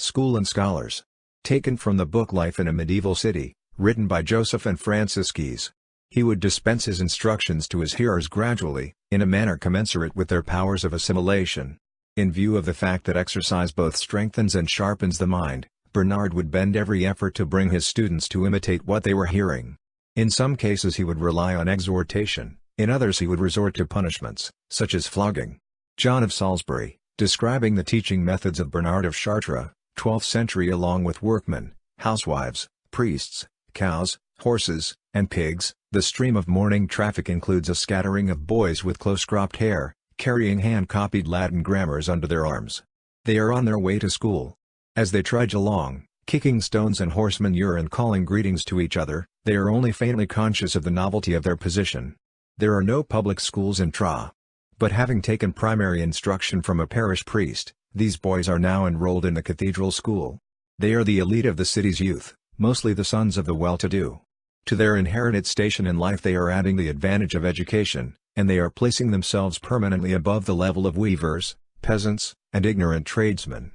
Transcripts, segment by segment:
School and Scholars. Taken from the book Life in a Medieval City, written by Joseph and Francis Keyes. He would dispense his instructions to his hearers gradually, in a manner commensurate with their powers of assimilation. In view of the fact that exercise both strengthens and sharpens the mind, Bernard would bend every effort to bring his students to imitate what they were hearing. In some cases he would rely on exhortation, in others he would resort to punishments, such as flogging. John of Salisbury, describing the teaching methods of Bernard of Chartres, 12th century, along with workmen, housewives, priests, cows, horses, and pigs, the stream of morning traffic includes a scattering of boys with close-cropped hair, carrying hand-copied Latin grammars under their arms. They are on their way to school. As they trudge along, kicking stones and horse manure and calling greetings to each other, they are only faintly conscious of the novelty of their position. There are no public schools in Troyes. But having taken primary instruction from a parish priest, these boys are now enrolled in the cathedral school. They are the elite of the city's youth, mostly the sons of the well-to-do. To their inherited station in life they are adding the advantage of education, and they are placing themselves permanently above the level of weavers, peasants, and ignorant tradesmen.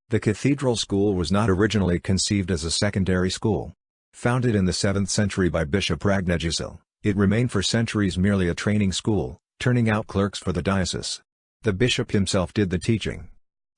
The cathedral school was not originally conceived as a secondary school. Founded in the 7th century by Bishop Ragnagizil, it remained for centuries merely a training school, turning out clerks for the diocese. The bishop himself did the teaching.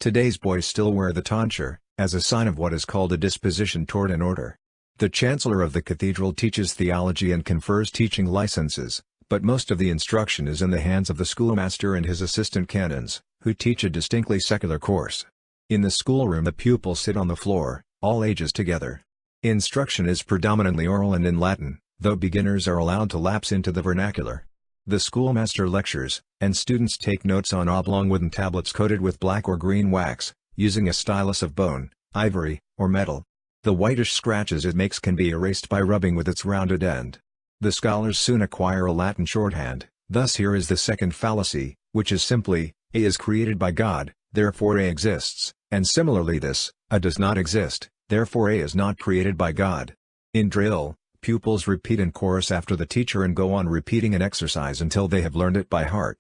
Today's boys still wear the tonsure, as a sign of what is called a disposition toward an order. The chancellor of the cathedral teaches theology and confers teaching licenses, but most of the instruction is in the hands of the schoolmaster and his assistant canons, who teach a distinctly secular course. In the schoolroom the pupils sit on the floor, all ages together. Instruction is predominantly oral and in Latin, though beginners are allowed to lapse into the vernacular. The schoolmaster lectures, and students take notes on oblong wooden tablets coated with black or green wax, using a stylus of bone, ivory, or metal. The whitish scratches it makes can be erased by rubbing with its rounded end. The scholars soon acquire a Latin shorthand, thus here is the second fallacy, which is simply, A is created by God, therefore A exists, and similarly this, A does not exist, therefore A is not created by God. In drill, pupils repeat in chorus after the teacher and go on repeating an exercise until they have learned it by heart.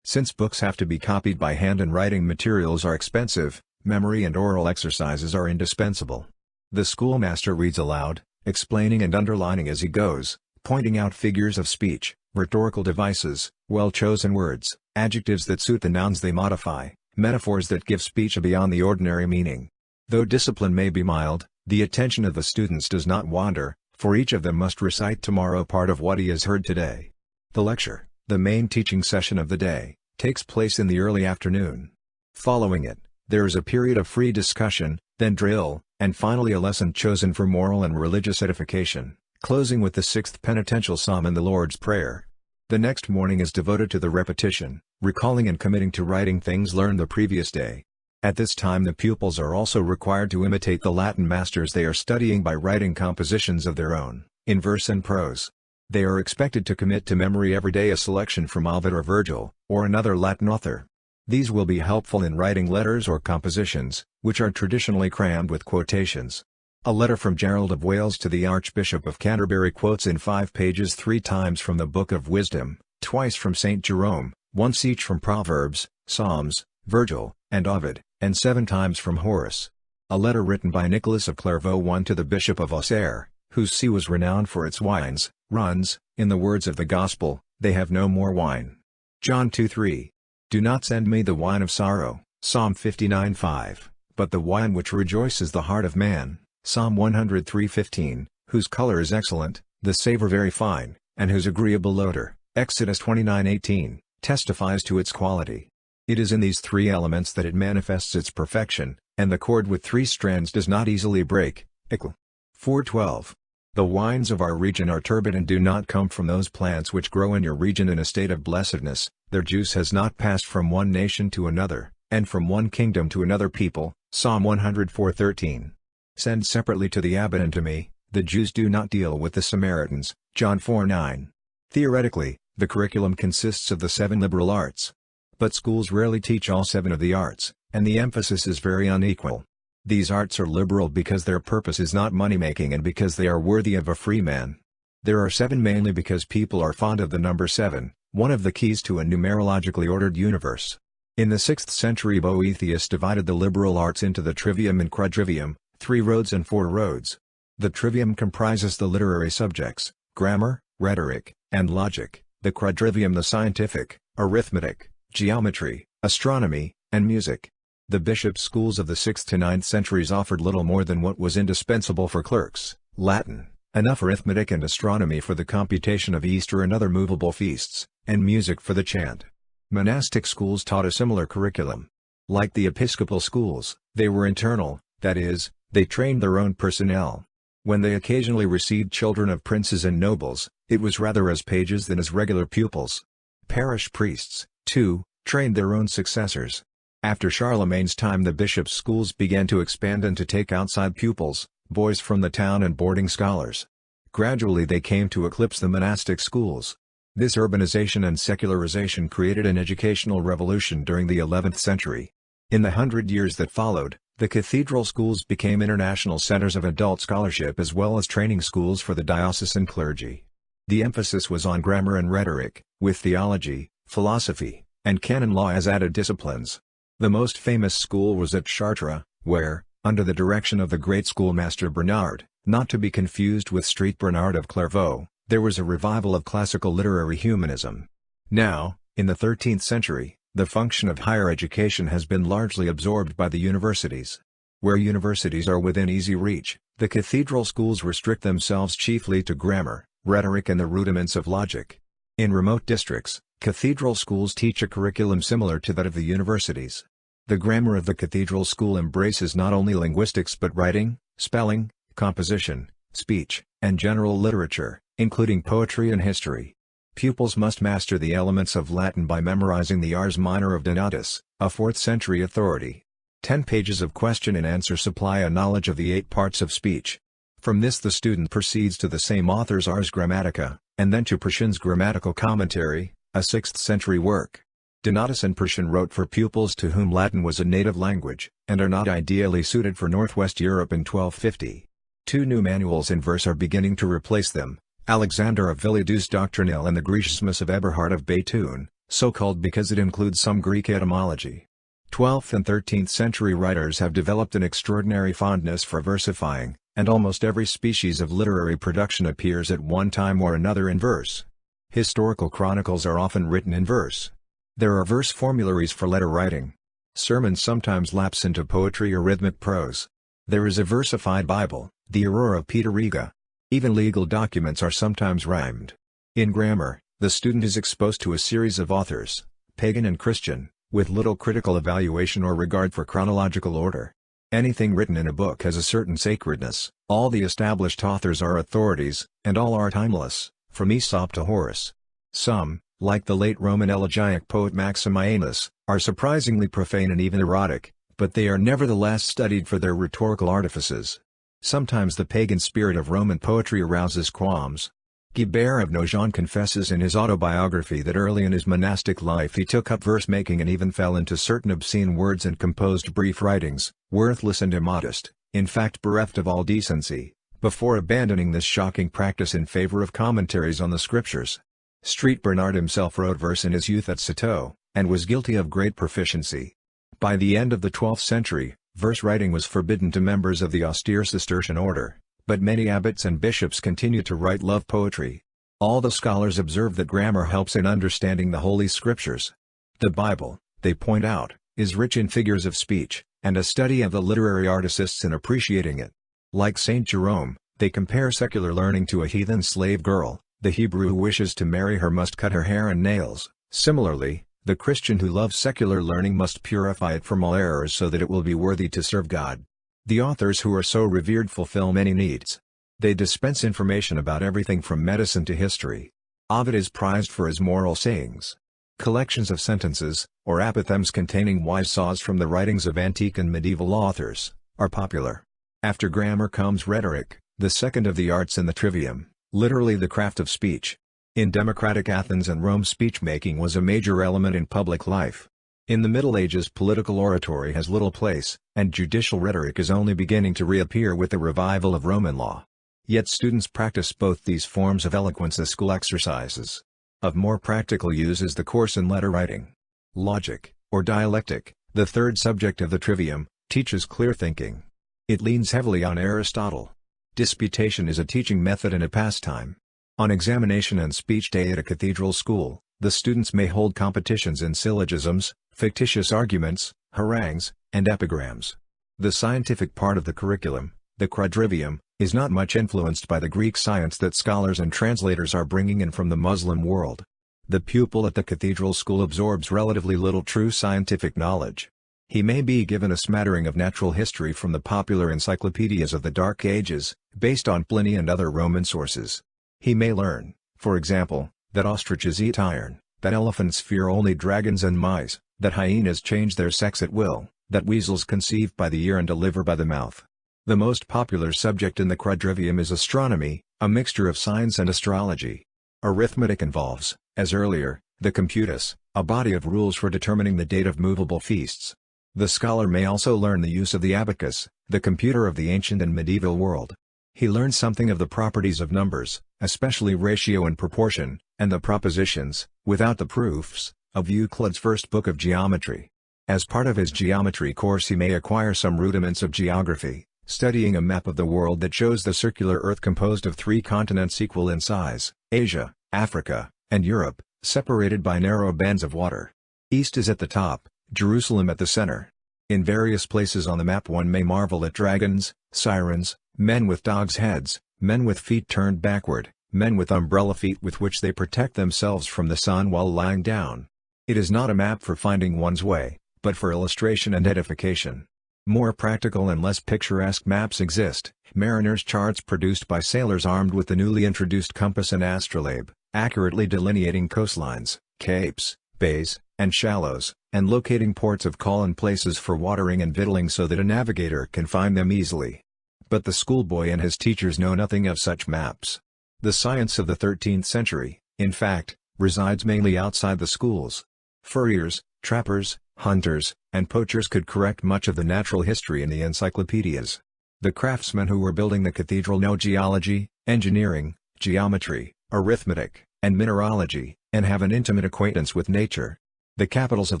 Since books have to be copied by hand and writing materials are expensive, memory and oral exercises are indispensable. The schoolmaster reads aloud, explaining and underlining as he goes, pointing out figures of speech, rhetorical devices, well-chosen words, adjectives that suit the nouns they modify, metaphors that give speech a beyond the ordinary meaning. Though discipline may be mild, the attention of the students does not wander, for each of them must recite tomorrow part of what he has heard today. The lecture, the main teaching session of the day, takes place in the early afternoon. Following it, there is a period of free discussion, then drill, and finally a lesson chosen for moral and religious edification, closing with the 6th penitential psalm and the Lord's Prayer. The next morning is devoted to the repetition, recalling and committing to writing things learned the previous day. At this time the pupils are also required to imitate the Latin masters they are studying by writing compositions of their own, in verse and prose. They are expected to commit to memory every day a selection from Ovid or Virgil, or another Latin author. These will be helpful in writing letters or compositions, which are traditionally crammed with quotations. A letter from Gerald of Wales to the Archbishop of Canterbury quotes in 5 pages 3 times from the Book of Wisdom, twice from St. Jerome, once each from Proverbs, Psalms, Virgil, and Ovid, and 7 times from Horace. A letter written by Nicholas of Clairvaux I to the Bishop of Auxerre, whose see was renowned for its wines, runs, in the words of the Gospel, "They have no more wine." John 2:3. "Do not send me the wine of sorrow," Psalm 59:5, "but the wine which rejoices the heart of man," Psalm 103:15, "whose color is excellent, the savor very fine, and whose agreeable odor," Exodus 29:18, testifies to its quality. It is in these 3 elements that it manifests its perfection, and the cord with 3 strands does not easily break. Eccl. 4:12. "The wines of our region are turbid and do not come from those plants which grow in your region in a state of blessedness, their juice has not passed from one nation to another, and from one kingdom to another people," Psalm 104:13. "Send separately to the abbot and to me, the Jews do not deal with the Samaritans," John 4:9. Theoretically, the curriculum consists of the 7 liberal arts. But schools rarely teach all 7 of the arts, and the emphasis is very unequal. These arts are liberal because their purpose is not money-making and because they are worthy of a free man. There are 7 mainly because people are fond of the number 7, one of the keys to a numerologically ordered universe. In the 6th century Boethius divided the liberal arts into the trivium and quadrivium, 3 roads and 4 roads. The trivium comprises the literary subjects, grammar, rhetoric, and logic, the quadrivium the scientific, arithmetic, geometry, astronomy, and music. The bishop schools of the 6th to 9th centuries offered little more than what was indispensable for clerks: Latin, enough arithmetic and astronomy for the computation of Easter and other movable feasts, and music for the chant. Monastic schools taught a similar curriculum. Like the episcopal schools, they were internal, that is, they trained their own personnel. When they occasionally received children of princes and nobles, it was rather as pages than as regular pupils. Parish priests, too, trained their own successors. After Charlemagne's time the bishops' schools began to expand and to take outside pupils, boys from the town and boarding scholars. Gradually they came to eclipse the monastic schools. This urbanization and secularization created an educational revolution during the 11th century. In the 100 years that followed, the cathedral schools became international centers of adult scholarship as well as training schools for the diocesan clergy. The emphasis was on grammar and rhetoric, with theology, philosophy, and canon law as added disciplines. The most famous school was at Chartres, where, under the direction of the great schoolmaster Bernard, not to be confused with Street Bernard of Clairvaux, there was a revival of classical literary humanism. Now, in the 13th century, the function of higher education has been largely absorbed by the universities. Where universities are within easy reach, the cathedral schools restrict themselves chiefly to grammar, rhetoric and the rudiments of logic. In remote districts, cathedral schools teach a curriculum similar to that of the universities. The grammar of the cathedral school embraces not only linguistics but writing, spelling, composition, speech, and general literature, including poetry and history. Pupils must master the elements of Latin by memorizing the Ars Minor of Donatus, a 4th century authority. 10 pages of question and answer supply a knowledge of the 8 parts of speech. From this the student proceeds to the same author's Ars Grammatica, and then to Priscian's grammatical commentary, a 6th century work. Donatus and Priscian wrote for pupils to whom Latin was a native language, and are not ideally suited for Northwest Europe in 1250. 2 new manuals in verse are beginning to replace them, Alexander of Villidus Doctrinal and the Greciasmus of Eberhard of Béthune, so called because it includes some Greek etymology. 12th and 13th century writers have developed an extraordinary fondness for versifying, and almost every species of literary production appears at one time or another in verse. Historical chronicles are often written in verse. There are verse formularies for letter writing. Sermons sometimes lapse into poetry or rhythmic prose. There is a versified Bible, the Aurora of Peter Riga. Even legal documents are sometimes rhymed. In grammar, the student is exposed to a series of authors, pagan and Christian, with little critical evaluation or regard for chronological order. Anything written in a book has a certain sacredness, all the established authors are authorities, and all are timeless, from Aesop to Horace. Some, like the late Roman elegiac poet Maximianus, are surprisingly profane and even erotic, but they are nevertheless studied for their rhetorical artifices. Sometimes the pagan spirit of Roman poetry arouses qualms. Guibert of Nogent confesses in his autobiography that early in his monastic life he took up verse-making and even fell into certain obscene words and composed brief writings, worthless and immodest, in fact bereft of all decency, before abandoning this shocking practice in favor of commentaries on the scriptures. Street Bernard himself wrote verse in his youth at Citeaux, and was guilty of great proficiency. By the end of the 12th century, verse writing was forbidden to members of the austere Cistercian order, but many abbots and bishops continued to write love poetry. All the scholars observe that grammar helps in understanding the Holy Scriptures. The Bible, they point out, is rich in figures of speech, and a study of the literary artists in appreciating it. Like Saint Jerome, they compare secular learning to a heathen slave girl. The Hebrew who wishes to marry her must cut her hair and nails. Similarly, the Christian who loves secular learning must purify it from all errors so that it will be worthy to serve God. The authors who are so revered fulfill many needs. They dispense information about everything from medicine to history. Ovid is prized for his moral sayings. Collections of sentences, or apothegms containing wise saws from the writings of antique and medieval authors, are popular. After grammar comes rhetoric, the second of the arts in the trivium, literally the craft of speech. In democratic Athens and Rome speech-making was a major element in public life. In the Middle Ages political oratory has little place, and judicial rhetoric is only beginning to reappear with the revival of Roman law. Yet students practice both these forms of eloquence as school exercises. Of more practical use is the course in letter writing. Logic, or dialectic, the third subject of the trivium, teaches clear thinking. It leans heavily on Aristotle. Disputation is a teaching method and a pastime. On examination and speech day at a cathedral school, the students may hold competitions in syllogisms, fictitious arguments, harangues, and epigrams. The scientific part of the curriculum, the quadrivium, is not much influenced by the Greek science that scholars and translators are bringing in from the Muslim world. The pupil at the cathedral school absorbs relatively little true scientific knowledge. He may be given a smattering of natural history from the popular encyclopedias of the Dark Ages, based on Pliny and other Roman sources. He may learn, for example, that ostriches eat iron, that elephants fear only dragons and mice, that hyenas change their sex at will, that weasels conceive by the ear and deliver by the mouth. The most popular subject in the quadrivium is astronomy, a mixture of science and astrology. Arithmetic involves, as earlier, the computus, a body of rules for determining the date of movable feasts. The scholar may also learn the use of the abacus, the computer of the ancient and medieval world. He learns something of the properties of numbers, especially ratio and proportion, and the propositions, without the proofs, of Euclid's first book of geometry. As part of his geometry course he may acquire some rudiments of geography, studying a map of the world that shows the circular Earth composed of 3 continents equal in size, Asia, Africa, and Europe, separated by narrow bands of water. East is at the top, Jerusalem at the center. In various places on the map one may marvel at dragons, sirens, men with dogs' heads, men with feet turned backward, men with umbrella feet with which they protect themselves from the sun while lying down. It is not a map for finding one's way, but for illustration and edification. More practical and less picturesque maps exist, mariners' charts produced by sailors armed with the newly introduced compass and astrolabe, accurately delineating coastlines, capes, bays, and shallows, and locating ports of call and places for watering and victualling so that a navigator can find them easily. But the schoolboy and his teachers know nothing of such maps. The science of the 13th century, in fact, resides mainly outside the schools. Furriers, trappers, hunters, and poachers could correct much of the natural history in the encyclopedias. The craftsmen who were building the cathedral know geology, engineering, geometry, arithmetic, and mineralogy, and have an intimate acquaintance with nature. The capitals of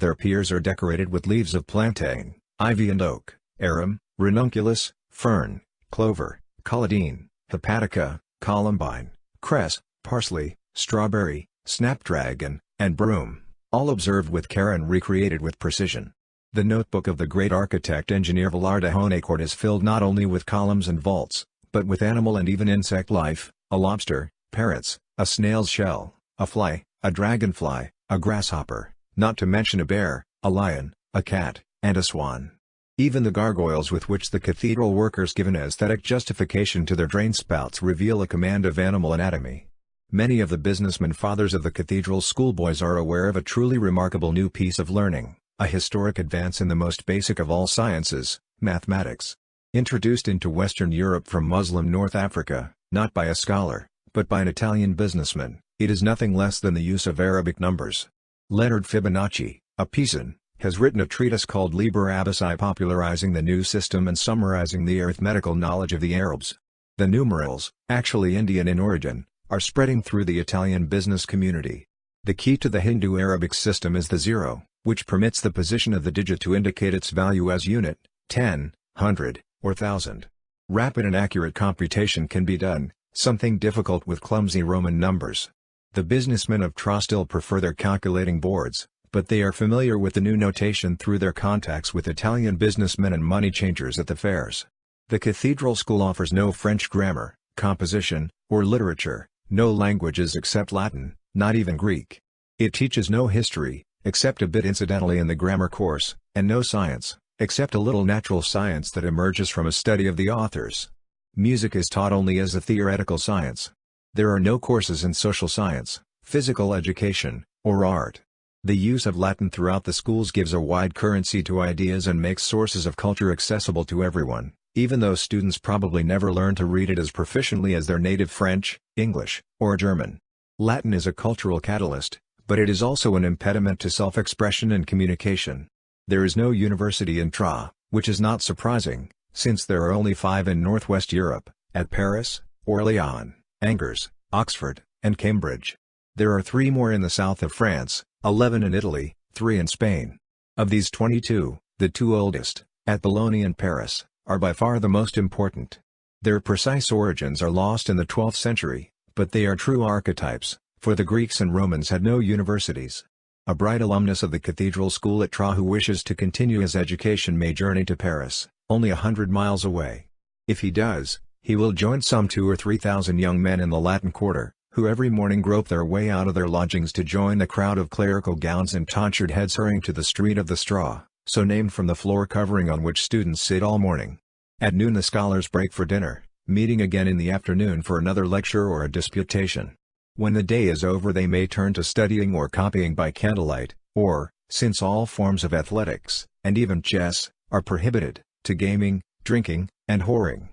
their peers are decorated with leaves of plantain, ivy and oak, arum, ranunculus, fern, clover, collidine, hepatica, columbine, cress, parsley, strawberry, snapdragon, and broom, all observed with care and recreated with precision. The notebook of the great architect-engineer Villar de Honnecourt is filled not only with columns and vaults, but with animal and even insect life, a lobster, parrots, a snail's shell, a fly, a dragonfly, a grasshopper, not to mention a bear, a lion, a cat, and a swan. Even the gargoyles with which the cathedral workers give an aesthetic justification to their drain spouts reveal a command of animal anatomy. Many of the businessmen fathers of the cathedral schoolboys are aware of a truly remarkable new piece of learning, a historic advance in the most basic of all sciences, mathematics. Introduced into Western Europe from Muslim North Africa, not by a scholar, but by an Italian businessman, it is nothing less than the use of Arabic numbers. Leonard Fibonacci, a Pisan, has written a treatise called Liber Abaci popularizing the new system and summarizing the arithmetical knowledge of the Arabs. The numerals, actually Indian in origin, are spreading through the Italian business community. The key to the Hindu-Arabic system is the zero, which permits the position of the digit to indicate its value as unit, 10, 100, or 1000. Rapid and accurate computation can be done, something difficult with clumsy Roman numbers. The businessmen of Trostil prefer their calculating boards, but they are familiar with the new notation through their contacts with Italian businessmen and money changers at the fairs. The cathedral school offers no French grammar, composition, or literature, no languages except Latin, not even Greek. It teaches no history, except a bit incidentally in the grammar course, and no science, except a little natural science that emerges from a study of the authors. Music is taught only as a theoretical science. There are no courses in social science, physical education, or art. The use of Latin throughout the schools gives a wide currency to ideas and makes sources of culture accessible to everyone, even though students probably never learn to read it as proficiently as their native French, English, or German. Latin is a cultural catalyst, but it is also an impediment to self-expression and communication. There is no university in Troyes, which is not surprising, since there are only 5 in Northwest Europe, at Paris, Orléans, Angers, Oxford, and Cambridge. There are 3 more in the south of France, 11 in Italy, 3 in Spain. Of these 22, the two oldest, at Bologna and Paris, are by far the most important. Their precise origins are lost in the 12th century, but they are true archetypes, for the Greeks and Romans had no universities. A bright alumnus of the cathedral school at Troyes who wishes to continue his education may journey to Paris, only 100 miles away. If he does, he will join some 2,000 or 3,000 young men in the Latin Quarter, who every morning grope their way out of their lodgings to join the crowd of clerical gowns and tonsured heads hurrying to the Street of the Straw, so named from the floor covering on which students sit all morning. At noon the scholars break for dinner, meeting again in the afternoon for another lecture or a disputation. When the day is over they may turn to studying or copying by candlelight, or, since all forms of athletics, and even chess, are prohibited, to gaming, drinking, and whoring.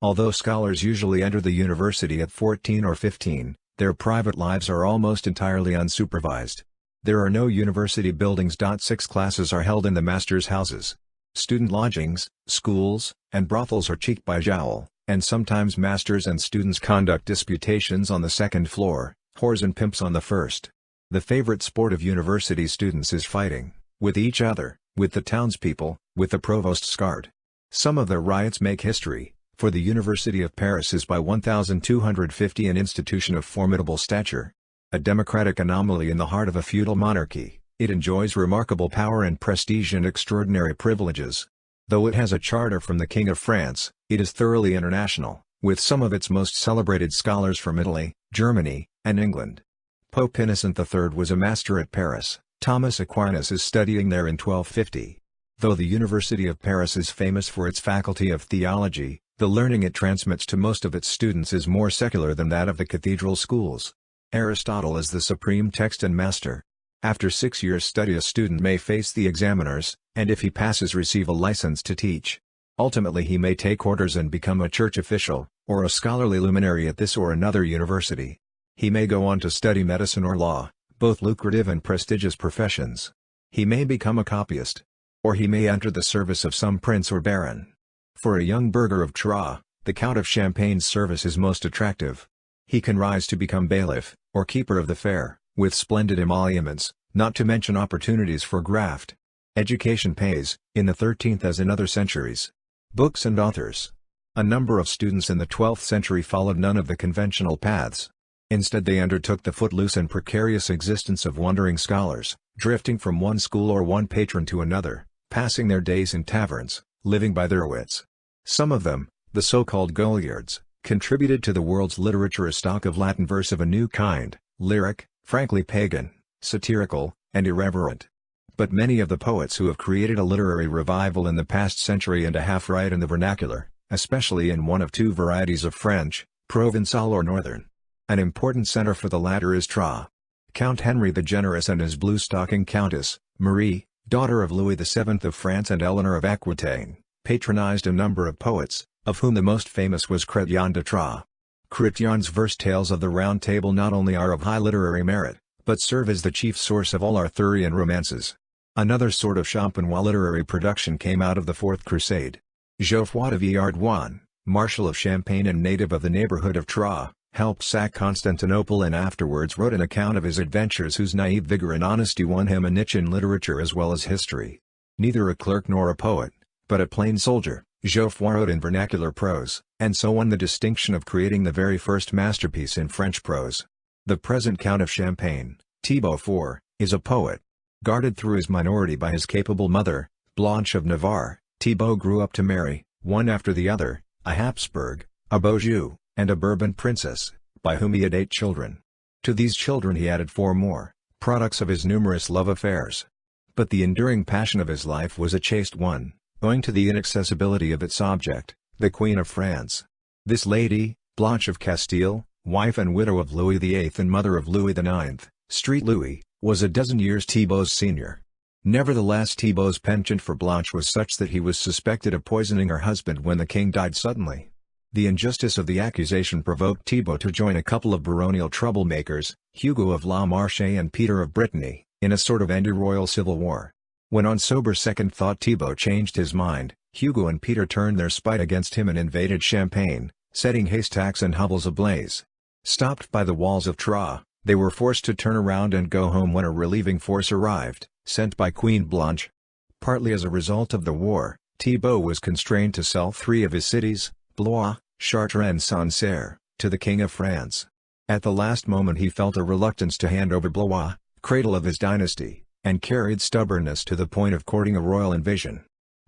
Although scholars usually enter the university at 14 or 15, their private lives are almost entirely unsupervised. There are no university buildings. 6 classes are held in the masters' houses. Student lodgings, schools, and brothels are cheek by jowl, and sometimes masters and students conduct disputations on the second floor, whores and pimps on the first. The favorite sport of university students is fighting, with each other, with the townspeople, with the provost's guard. Some of their riots make history, for the University of Paris is by 1250 an institution of formidable stature. A democratic anomaly in the heart of a feudal monarchy, it enjoys remarkable power and prestige and extraordinary privileges. Though it has a charter from the King of France, it is thoroughly international, with some of its most celebrated scholars from Italy, Germany, and England. Pope Innocent III was a master at Paris. Thomas Aquinas is studying there in 1250. Though the University of Paris is famous for its faculty of theology, the learning it transmits to most of its students is more secular than that of the cathedral schools. Aristotle is the supreme text and master. After 6 years' study a student may face the examiners, and if he passes receive a license to teach. Ultimately he may take orders and become a church official, or a scholarly luminary at this or another university. He may go on to study medicine or law, both lucrative and prestigious professions. He may become a copyist. Or he may enter the service of some prince or baron. For a young burgher of Troyes, the Count of Champagne's service is most attractive. He can rise to become bailiff, or keeper of the fair, with splendid emoluments, not to mention opportunities for graft. Education pays, in the 13th as in other centuries. Books and authors. A number of students in the 12th century followed none of the conventional paths. Instead they undertook the footloose and precarious existence of wandering scholars, drifting from one school or one patron to another, passing their days in taverns, living by their wits. Some of them, the so-called Goliards, contributed to the world's literature a stock of Latin verse of a new kind, lyric, frankly pagan, satirical, and irreverent. But many of the poets who have created a literary revival in the past century and a half write in the vernacular, especially in one of two varieties of French, Provençal or Northern. An important center for the latter is Troyes. Count Henry the Generous and his blue-stocking Countess, Marie, daughter of Louis VII of France and Eleanor of Aquitaine, patronized a number of poets, of whom the most famous was Chrétien de Troyes. Chrétien's verse tales of the Round Table not only are of high literary merit, but serve as the chief source of all Arthurian romances. Another sort of Champenois literary production came out of the Fourth Crusade. Geoffroy de Villehardouin, Marshal of Champagne and native of the neighborhood of Troyes, helped sack Constantinople and afterwards wrote an account of his adventures whose naive vigor and honesty won him a niche in literature as well as history. Neither a clerk nor a poet, but a plain soldier, Geoffroy wrote in vernacular prose, and so won the distinction of creating the very first masterpiece in French prose. The present Count of Champagne, Thibaut IV, is a poet. Guarded through his minority by his capable mother, Blanche of Navarre, Thibaut grew up to marry, one after the other, a Habsburg, a Beaujeu, and a Bourbon princess, by whom he had 8 children. To these children he added 4 more, products of his numerous love affairs. But the enduring passion of his life was a chaste one, owing to the inaccessibility of its object, the Queen of France. This lady, Blanche of Castile, wife and widow of Louis VIII and mother of Louis IX, Street Louis, was a dozen years Thibaut's senior. Nevertheless Thibaut's penchant for Blanche was such that he was suspected of poisoning her husband when the king died suddenly. The injustice of the accusation provoked Thibaut to join a couple of baronial troublemakers, Hugo of La Marche and Peter of Brittany, in a sort of anti-royal civil war. When on sober second thought Thibaut changed his mind, Hugo and Peter turned their spite against him and invaded Champagne, setting haystacks and hovels ablaze. Stopped by the walls of Troyes, they were forced to turn around and go home when a relieving force arrived, sent by Queen Blanche. Partly as a result of the war, Thibaut was constrained to sell 3 of his cities, Blois, Chartres and Sancerre, to the King of France. At the last moment he felt a reluctance to hand over Blois, cradle of his dynasty, and carried stubbornness to the point of courting a royal invasion.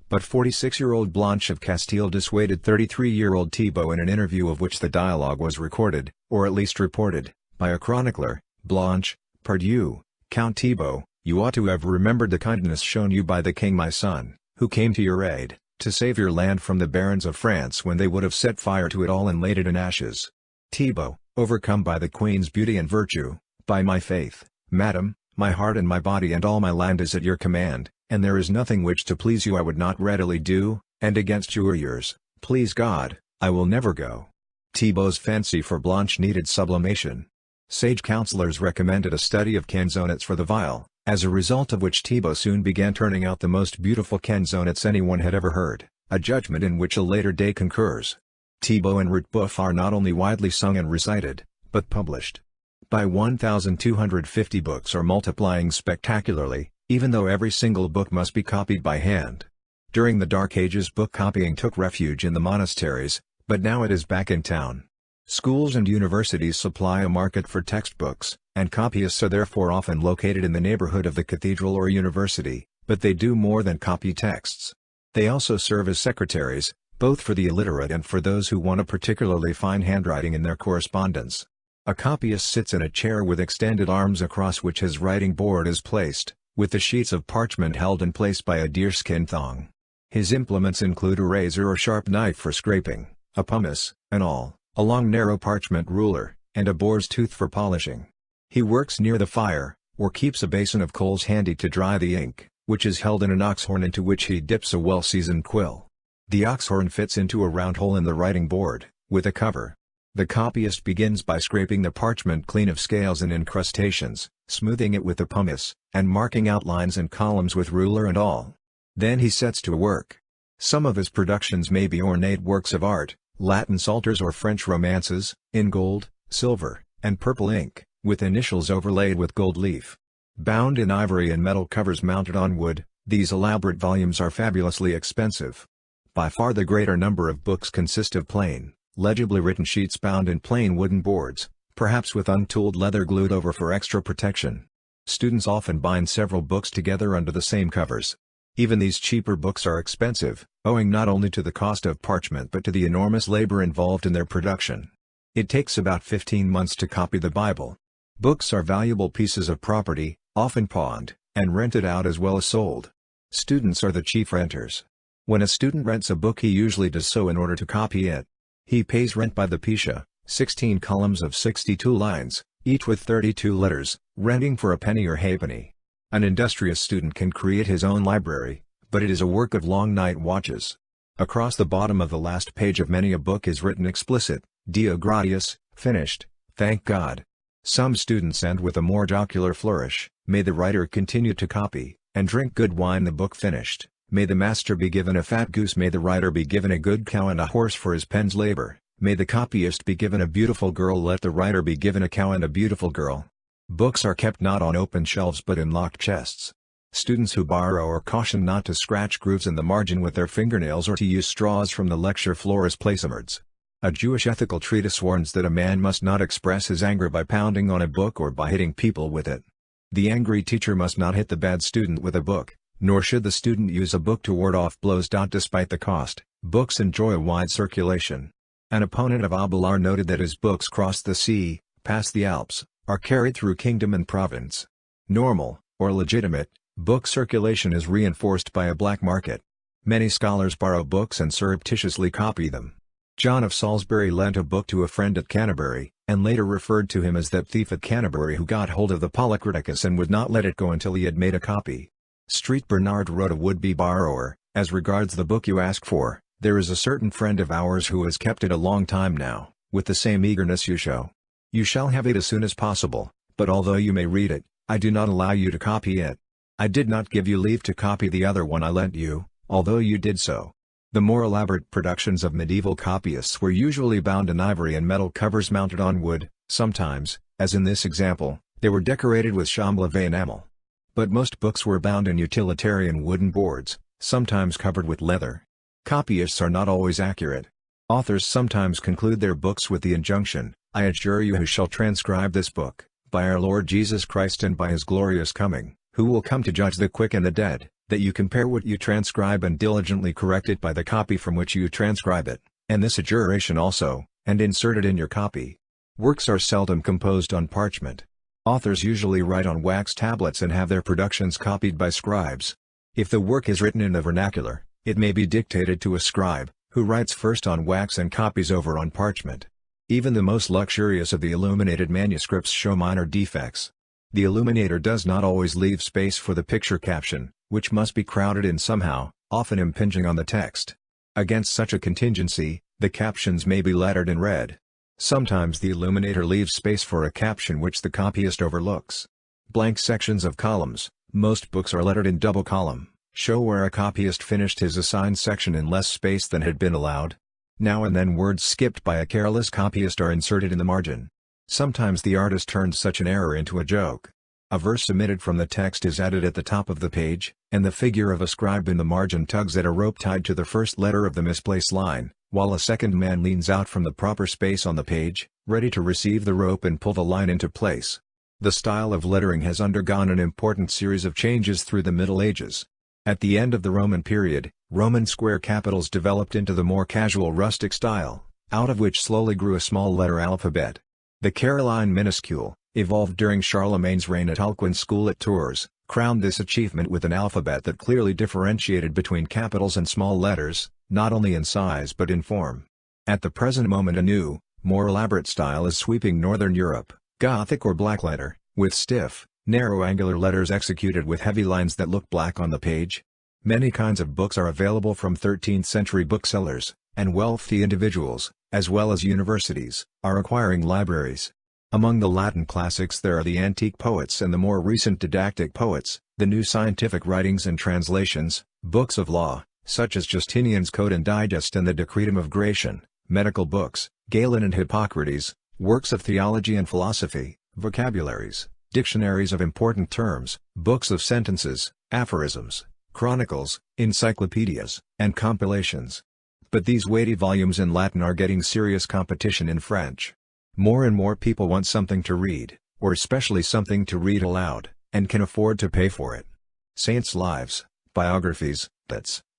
But 46-year-old Blanche of Castile dissuaded 33-year-old Thibaut in an interview of which the dialogue was recorded, or at least reported, by a chronicler. "Blanche, pardieu, Count Thibaut, you ought to have remembered the kindness shown you by the king my son, who came to your aid, to save your land from the barons of France when they would have set fire to it all and laid it in ashes." Thibaut, overcome by the queen's beauty and virtue, "By my faith, madam, my heart and my body and all my land is at your command, and there is nothing which to please you I would not readily do, and against you or yours, please God, I will never go." Thibaut's fancy for Blanche needed sublimation. Sage counselors recommended a study of canzonets for the viol, as a result of which Thibaut soon began turning out the most beautiful canzonets anyone had ever heard, a judgment in which a later day concurs. Thibaut and Routebeuf are not only widely sung and recited, but published. By 1,250 books are multiplying spectacularly, even though every single book must be copied by hand. During the Dark Ages book copying took refuge in the monasteries, but now it is back in town. Schools and universities supply a market for textbooks, and copyists are therefore often located in the neighborhood of the cathedral or university, but they do more than copy texts. They also serve as secretaries, both for the illiterate and for those who want a particularly fine handwriting in their correspondence. A copyist sits in a chair with extended arms across which his writing board is placed, with the sheets of parchment held in place by a deerskin thong. His implements include a razor or sharp knife for scraping, a pumice, an awl, a long narrow parchment ruler, and a boar's tooth for polishing. He works near the fire, or keeps a basin of coals handy to dry the ink, which is held in an oxhorn into which he dips a well-seasoned quill. The oxhorn fits into a round hole in the writing board, with a cover. The copyist begins by scraping the parchment clean of scales and incrustations, smoothing it with the pumice, and marking out lines and columns with ruler and awl. Then he sets to work. Some of his productions may be ornate works of art, Latin psalters or French romances, in gold, silver, and purple ink, with initials overlaid with gold leaf. Bound in ivory and metal covers mounted on wood, these elaborate volumes are fabulously expensive. By far the greater number of books consist of plain, legibly written sheets bound in plain wooden boards, perhaps with untooled leather glued over for extra protection. Students often bind several books together under the same covers. Even these cheaper books are expensive, owing not only to the cost of parchment but to the enormous labor involved in their production. It takes about 15 months to copy the Bible. Books are valuable pieces of property, often pawned, and rented out as well as sold. Students are the chief renters. When a student rents a book he usually does so in order to copy it. He pays rent by the piece, 16 columns of 62 lines, each with 32 letters, renting for a penny or halfpenny. An industrious student can create his own library, but it is a work of long night watches. Across the bottom of the last page of many a book is written explicit, "Deo gratias, finished, thank God." Some students end with a more jocular flourish, "May the writer continue to copy, and drink good wine the book finished. May the master be given a fat goose, may the writer be given a good cow and a horse for his pen's labor, may the copyist be given a beautiful girl, let the writer be given a cow and a beautiful girl." Books are kept not on open shelves but in locked chests. Students who borrow are cautioned not to scratch grooves in the margin with their fingernails or to use straws from the lecture floor as placemarks. A Jewish ethical treatise warns that a man must not express his anger by pounding on a book or by hitting people with it. The angry teacher must not hit the bad student with a book, nor should the student use a book to ward off blows. Despite the cost, books enjoy a wide circulation. An opponent of Abelard noted that his books cross the sea, pass the Alps, are carried through kingdom and province. Normal, or legitimate, book circulation is reinforced by a black market. Many scholars borrow books and surreptitiously copy them. John of Salisbury lent a book to a friend at Canterbury, and later referred to him as that thief at Canterbury who got hold of the Polycriticus and would not let it go until he had made a copy. Street Bernard wrote a would-be borrower, "As regards the book you ask for, there is a certain friend of ours who has kept it a long time now, with the same eagerness you show. You shall have it as soon as possible, but although you may read it, I do not allow you to copy it. I did not give you leave to copy the other one I lent you, although you did so." The more elaborate productions of medieval copyists were usually bound in ivory and metal covers mounted on wood. Sometimes, as in this example, they were decorated with Chamblave enamel. But most books were bound in utilitarian wooden boards, sometimes covered with leather. Copyists are not always accurate. Authors sometimes conclude their books with the injunction, "I adjure you who shall transcribe this book, by our Lord Jesus Christ and by his glorious coming, who will come to judge the quick and the dead, that you compare what you transcribe and diligently correct it by the copy from which you transcribe it, and this adjuration also, and insert it in your copy." Works are seldom composed on parchment. Authors usually write on wax tablets and have their productions copied by scribes. If the work is written in the vernacular, it may be dictated to a scribe, who writes first on wax and copies over on parchment. Even the most luxurious of the illuminated manuscripts show minor defects. The illuminator does not always leave space for the picture caption, which must be crowded in somehow, often impinging on the text. Against such a contingency, the captions may be lettered in red. Sometimes the illuminator leaves space for a caption which the copyist overlooks. Blank sections of columns, most books are lettered in double column, show where a copyist finished his assigned section in less space than had been allowed. Now and then words skipped by a careless copyist are inserted in the margin. Sometimes the artist turns such an error into a joke. A verse omitted from the text is added at the top of the page, and the figure of a scribe in the margin tugs at a rope tied to the first letter of the misplaced line, while a second man leans out from the proper space on the page, ready to receive the rope and pull the line into place. The style of lettering has undergone an important series of changes through the Middle Ages. At the end of the Roman period, Roman square capitals developed into the more casual rustic style, out of which slowly grew a small letter alphabet. The Caroline minuscule, evolved during Charlemagne's reign at Alcuin's school at Tours, crowned this achievement with an alphabet that clearly differentiated between capitals and small letters, not only in size but in form. At the present moment a new, more elaborate style is sweeping Northern Europe, Gothic or blackletter, with stiff, narrow angular letters executed with heavy lines that look black on the page. Many kinds of books are available from 13th-century booksellers, and wealthy individuals, as well as universities, are acquiring libraries. Among the Latin classics there are the antique poets and the more recent didactic poets, the new scientific writings and translations, books of law, such as Justinian's Code and Digest and the Decretum of Gratian, medical books, Galen and Hippocrates, works of theology and philosophy, vocabularies, dictionaries of important terms, books of sentences, aphorisms, chronicles, encyclopedias, and compilations. But these weighty volumes in Latin are getting serious competition in French. More and more people want something to read, or especially something to read aloud, and can afford to pay for it. Saints' lives, biographies,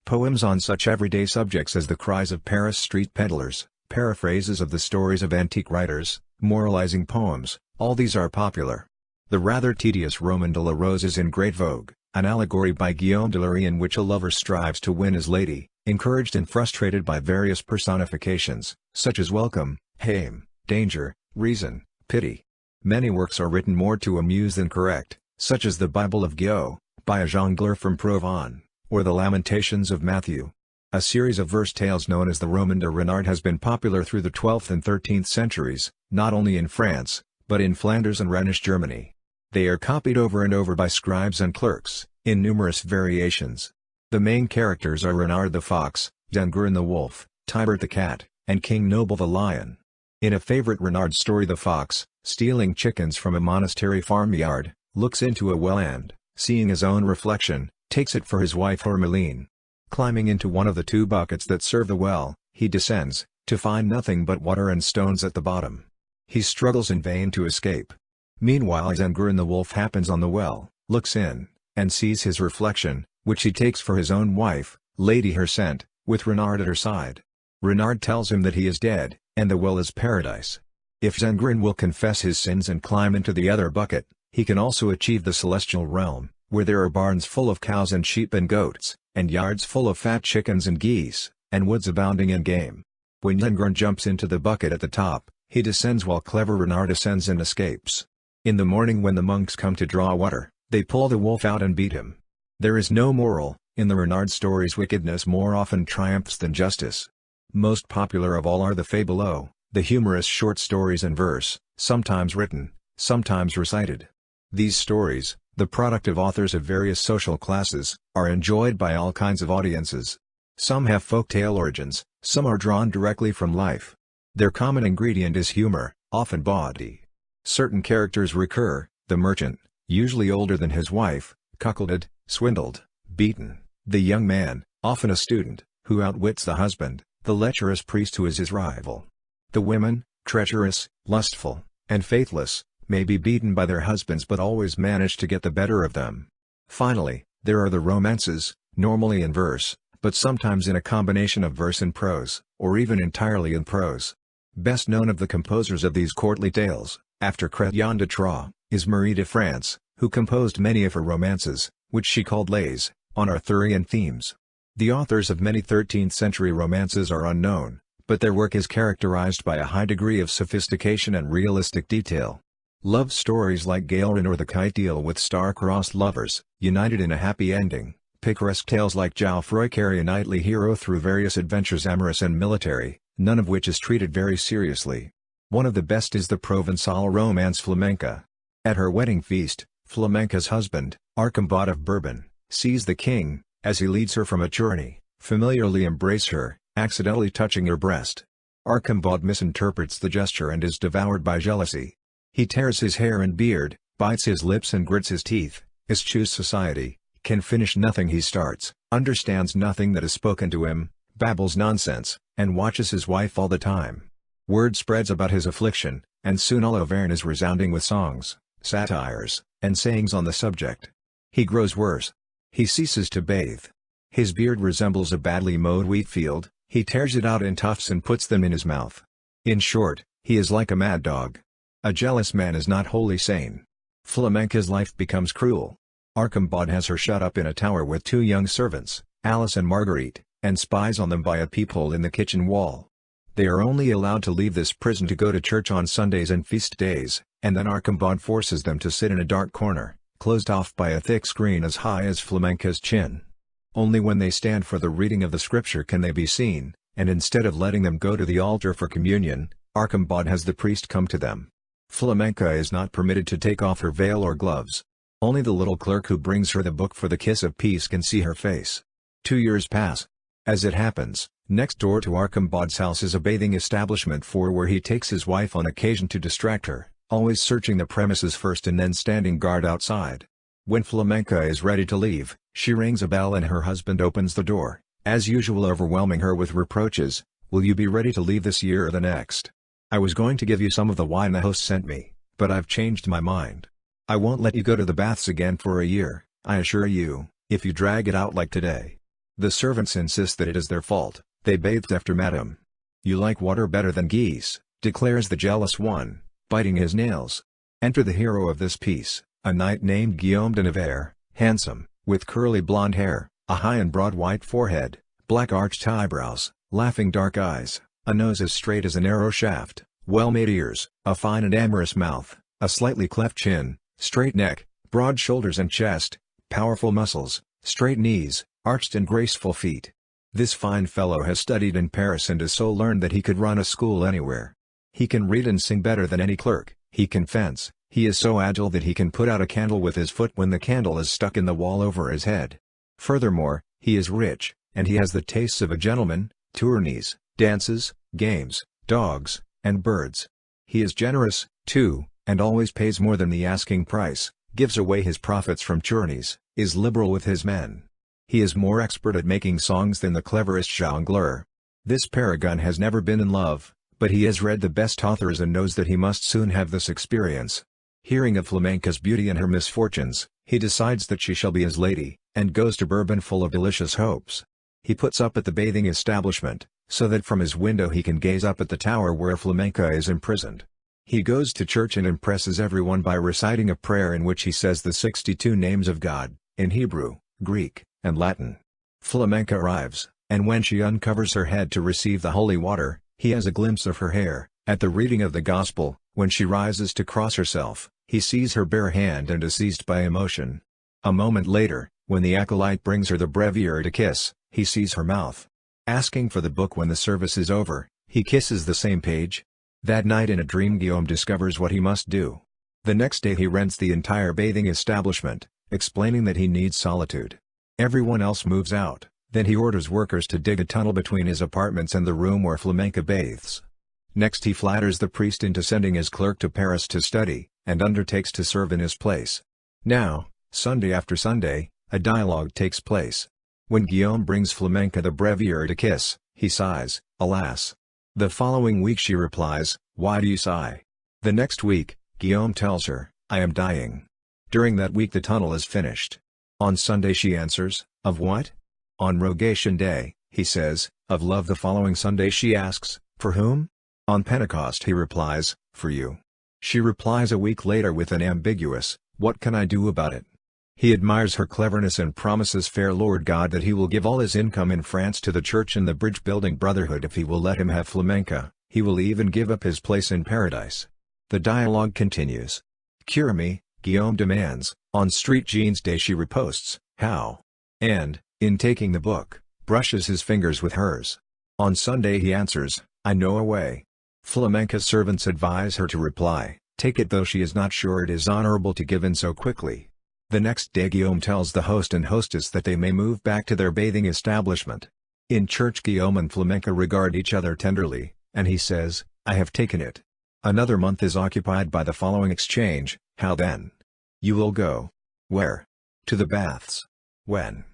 poems on such everyday subjects as the cries of Paris street peddlers, paraphrases of the stories of antique writers, moralizing poems, all these are popular. The rather tedious Roman de la Rose is in great vogue, an allegory by Guillaume de Lery in which a lover strives to win his lady, encouraged and frustrated by various personifications, such as welcome, shame, danger, reason, pity. Many works are written more to amuse than correct, such as the Bible of Guillaume, by a jongleur from Provence, or the Lamentations of Matthew. A series of verse tales known as the Roman de Renard has been popular through the 12th and 13th centuries, not only in France, but in Flanders and Rhenish Germany. They are copied over and over by scribes and clerks, in numerous variations. The main characters are Renard the fox, Zangren the wolf, Tybert the cat, and King Noble the lion. In a favorite Renard story the fox, stealing chickens from a monastery farmyard, looks into a well and, seeing his own reflection, takes it for his wife Hermeline. Climbing into one of the two buckets that serve the well, he descends, to find nothing but water and stones at the bottom. He struggles in vain to escape. Meanwhile Zangren the wolf happens on the well, looks in, and sees his reflection, which he takes for his own wife, Lady Hercent, with Renard at her side. Renard tells him that he is dead, and the well is paradise. If Zangren will confess his sins and climb into the other bucket, he can also achieve the celestial realm, where there are barns full of cows and sheep and goats, and yards full of fat chickens and geese, and woods abounding in game. When Zangren jumps into the bucket at the top, he descends while clever Renard ascends and escapes. In the morning when the monks come to draw water, they pull the wolf out and beat him. There is no moral. In the Renard stories wickedness more often triumphs than justice. Most popular of all are the Fabliaux, the humorous short stories in verse, sometimes written, sometimes recited. These stories, the product of authors of various social classes, are enjoyed by all kinds of audiences. Some have folktale origins, some are drawn directly from life. Their common ingredient is humor, often bawdy. Certain characters recur: the merchant, usually older than his wife, cuckolded, swindled, beaten, the young man, often a student, who outwits the husband, the lecherous priest who is his rival. The women, treacherous, lustful, and faithless, may be beaten by their husbands but always manage to get the better of them. Finally, there are the romances, normally in verse, but sometimes in a combination of verse and prose, or even entirely in prose. Best known of the composers of these courtly tales, after Chrétien de Troyes, is Marie de France, who composed many of her romances, which she called lays, on Arthurian themes. The authors of many 13th-century romances are unknown, but their work is characterized by a high degree of sophistication and realistic detail. Love stories like Galerin or The Kite deal with star-crossed lovers, united in a happy ending. Picaresque tales like Jouffroy carry a knightly hero through various adventures amorous and military, none of which is treated very seriously. One of the best is the Provençal romance Flamenca. At her wedding feast, Flamenca's husband, Arcambaude of Bourbon, sees the king, as he leads her from a journey, familiarly embrace her, accidentally touching her breast. Arcambaude misinterprets the gesture and is devoured by jealousy. He tears his hair and beard, bites his lips and grits his teeth, eschews society, can finish nothing he starts, understands nothing that is spoken to him, babbles nonsense, and watches his wife all the time. Word spreads about his affliction, and soon all Auvergne is resounding with songs, satires, and sayings on the subject. He grows worse. He ceases to bathe. His beard resembles a badly mowed wheat field, he tears it out in tufts and puts them in his mouth. In short, he is like a mad dog. A jealous man is not wholly sane. Flamenca's life becomes cruel. Arcambaude has her shut up in a tower with two young servants, Alice and Marguerite, and spies on them by a peephole in the kitchen wall. They are only allowed to leave this prison to go to church on Sundays and feast days, and then Arcambaude forces them to sit in a dark corner, closed off by a thick screen as high as Flamenca's chin. Only when they stand for the reading of the scripture can they be seen, and instead of letting them go to the altar for communion, Arcambaude has the priest come to them. Flamenca is not permitted to take off her veil or gloves. Only the little clerk who brings her the book for the kiss of peace can see her face. 2 years pass. As it happens, next door to Arcambaude's house is a bathing establishment where he takes his wife on occasion to distract her, always searching the premises first and then standing guard outside. When Flamenca is ready to leave, she rings a bell and her husband opens the door, as usual overwhelming her with reproaches. "Will you be ready to leave this year or the next? I was going to give you some of the wine the host sent me, but I've changed my mind. I won't let you go to the baths again for a year, I assure you, if you drag it out like today." The servants insist that it is their fault, they bathed after Madame. "You like water better than geese," declares the jealous one, biting his nails. Enter the hero of this piece, a knight named Guillaume de Nevers, handsome, with curly blonde hair, a high and broad white forehead, black arched eyebrows, laughing dark eyes, a nose as straight as an arrow shaft, well-made ears, a fine and amorous mouth, a slightly cleft chin, straight neck, broad shoulders and chest, powerful muscles, straight knees, arched and graceful feet. This fine fellow has studied in Paris and is so learned that he could run a school anywhere. He can read and sing better than any clerk, he can fence, he is so agile that he can put out a candle with his foot when the candle is stuck in the wall over his head. Furthermore, he is rich, and he has the tastes of a gentleman, tourneys, dances, games, dogs, and birds. He is generous, too, and always pays more than the asking price, gives away his profits from tourneys, is liberal with his men. He is more expert at making songs than the cleverest jongleur. This paragon has never been in love, but he has read the best authors and knows that he must soon have this experience. Hearing of Flamenca's beauty and her misfortunes, he decides that she shall be his lady, and goes to Bourbon full of delicious hopes. He puts up at the bathing establishment, so that from his window he can gaze up at the tower where Flamenca is imprisoned. He goes to church and impresses everyone by reciting a prayer in which he says the 62 names of God, in Hebrew, Greek, and Latin. Flamenca arrives, and when she uncovers her head to receive the holy water, he has a glimpse of her hair. At the reading of the Gospel, when she rises to cross herself, he sees her bare hand and is seized by emotion. A moment later, when the acolyte brings her the breviary to kiss, he sees her mouth. Asking for the book when the service is over, he kisses the same page. That night in a dream Guillaume discovers what he must do. The next day he rents the entire bathing establishment, explaining that he needs solitude. Everyone else moves out, then he orders workers to dig a tunnel between his apartments and the room where Flamenca bathes. Next he flatters the priest into sending his clerk to Paris to study, and undertakes to serve in his place. Now, Sunday after Sunday, a dialogue takes place. When Guillaume brings Flamenca the breviary to kiss, he sighs, alas. The following week she replies, why do you sigh? The next week, Guillaume tells her, I am dying. During that week the tunnel is finished. On Sunday she answers, of what? On Rogation Day, he says, of love. The following Sunday she asks, for whom? On Pentecost he replies, for you. She replies a week later with an ambiguous, what can I do about it? He admires her cleverness and promises fair Lord God that he will give all his income in France to the church and the bridge-building brotherhood if he will let him have Flamenca. He will even give up his place in paradise. The dialogue continues. Cure me, Guillaume demands. On Street Jeans Day she reposts, how? And, in taking the book, brushes his fingers with hers. On Sunday he answers, I know a way. Flamenca's servants advise her to reply, take it, though she is not sure it is honorable to give in so quickly. The next day Guillaume tells the host and hostess that they may move back to their bathing establishment. In church Guillaume and Flamenca regard each other tenderly, and he says, I have taken it. Another month is occupied by the following exchange, how then? You will go. Where? To the baths. When?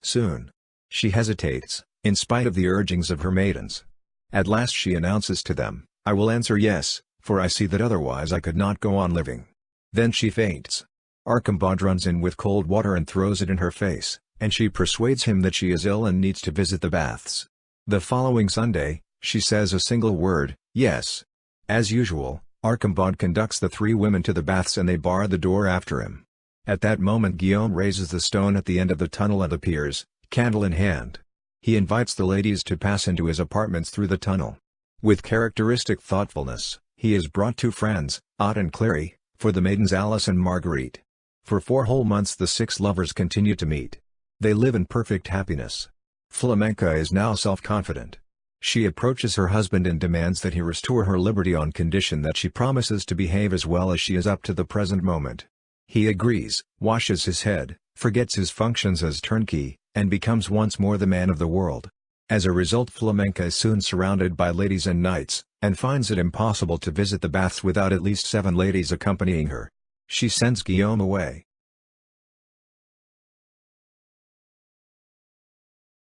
Soon. She hesitates, in spite of the urgings of her maidens. At last she announces to them, I will answer yes, for I see that otherwise I could not go on living. Then she faints. Archambaud runs in with cold water and throws it in her face, and she persuades him that she is ill and needs to visit the baths. The following Sunday, she says a single word, yes. As usual, Archambaud conducts the three women to the baths and they bar the door after him. At that moment Guillaume raises the stone at the end of the tunnel and appears, candle in hand. He invites the ladies to pass into his apartments through the tunnel. With characteristic thoughtfulness, he has brought two friends, Ott and Clary, for the maidens Alice and Marguerite. For 4 whole months the 6 lovers continue to meet. They live in perfect happiness. Flamenca is now self-confident. She approaches her husband and demands that he restore her liberty on condition that she promises to behave as well as she is up to the present moment. He agrees, washes his head, forgets his functions as turnkey, and becomes once more the man of the world. As a result Flamenca is soon surrounded by ladies and knights, and finds it impossible to visit the baths without at least 7 ladies accompanying her. She sends Guillaume away.